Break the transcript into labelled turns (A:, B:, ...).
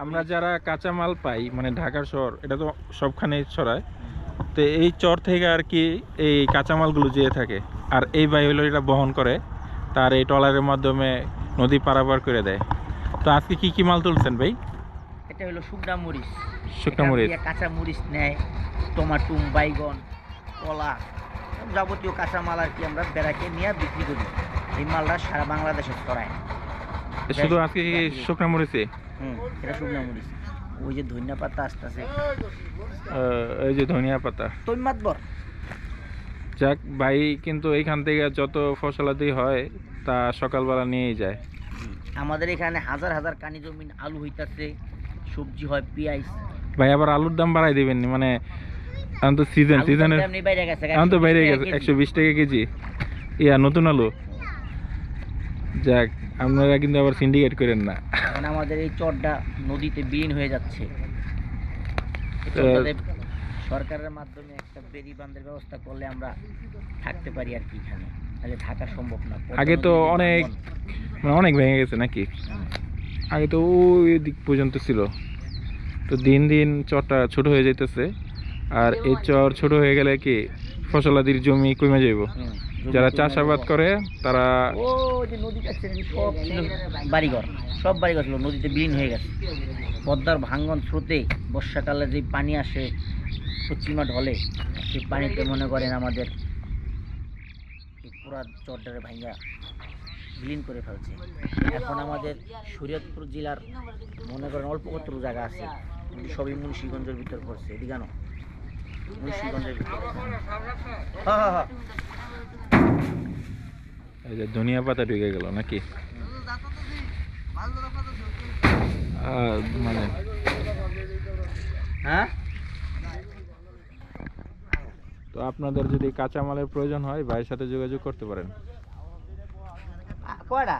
A: আমরা যারা কাঁচামাল পাই মানে ঢাকার শহর এটা তো সবখানে ছড়ায়, তো এই চর থেকে আর কি এই কাঁচামালগুলো যেয়ে থাকে, আর এই ভাই হলো এটা বহন করে, তার এই ট্রলারের মাধ্যমে নদী পারাপার করে দেয়। তো আজকে কি কি মাল তুলছেন ভাই?
B: এটা হলো শুকনা মরিচ,
A: শুকনা মরিচ,
B: কাঁচা মরিচ নেয়, টমাটুম, বাইগন, কলা, যাবতীয় কাঁচামাল আর কি আমরা বেড়াকে নিয়ে বিক্রি করি। এই মালটা সারা বাংলাদেশে ছড়ায়।
A: শুধু আজকে কি শুকনা মরিচে?
B: এটা শুকনা মরিচ। ওই যে ধনিয়া পাতা আসতেছে,
A: এই যে ধনিয়া পাতা,
B: তৈমাতবর।
A: যাক ভাই, কিন্তু এইখান থেকে যত ফসলাদি হয় তা সকালবেলা নিয়েই যায়।
B: আমাদের এখানে হাজার হাজার কানি জমিন আলু হইতাছে, সবজি হয়, পেঁয়াজ।
A: ভাই আবার আলুর দাম বাড়াই দিবেন মানে এখন তো সিজনের এখন তো বাইরে গেছে 120 টাকা কেজি ইয়া নতুন আলু। যাক, আপনারা কিন্তু আবার সিন্ডিকেট করেন না।
B: এখন আমাদের এই চরটা নদীতে বিলীন হয়ে যাচ্ছে। সরকারের মাধ্যমে একটা বেরি বাঁধের ব্যবস্থা করলে আমরা থাকতে পারি আর কি, এখানে তাহলে থাকা সম্ভব না।
A: আগে তো অনেক মানে অনেক ভেঙে গেছে নাকি? আগে তো ওই দিক পর্যন্ত ছিল, তো দিন দিন চরটা ছোট হয়ে যাইতেছে, আর এই চর ছোট হয়ে গেলে কি ফসলাদির জমি কমে যাইব। যারা চাষাবাদ করে তারা
B: ও যে নদী কাছে সব ছিল বাড়িঘর, সব বাড়িঘর ছিল নদীতে বিলীন হয়ে গেছে। পদ্মার ভাঙ্গন স্রোতে বর্ষাকালে যে পানি আসে পশ্চিমা ঢলে, সেই পানিতে মনে করেন আমাদের পুরা চরডারে ভাঙ্গা বিলীন করে ফেলছে। এখন আমাদের শরীয়তপুর জেলার মনে করেন অল্প কত জায়গা আছে, কিন্তু সবই মুন্সিগঞ্জের ভিতর পড়ছে। এদিকে কেন মুন্সিগঞ্জের ভিতর। হ্যাঁ,
A: এই যে ধনিয়া পাতা ঢুকে গেল নাকি? মানে
B: হ্যাঁ,
A: তো আপনাদের যদি কাঁচামালের প্রয়োজন হয় ভাইয়ের সাথে যোগাযোগ করতে পারেন।
B: কয়টা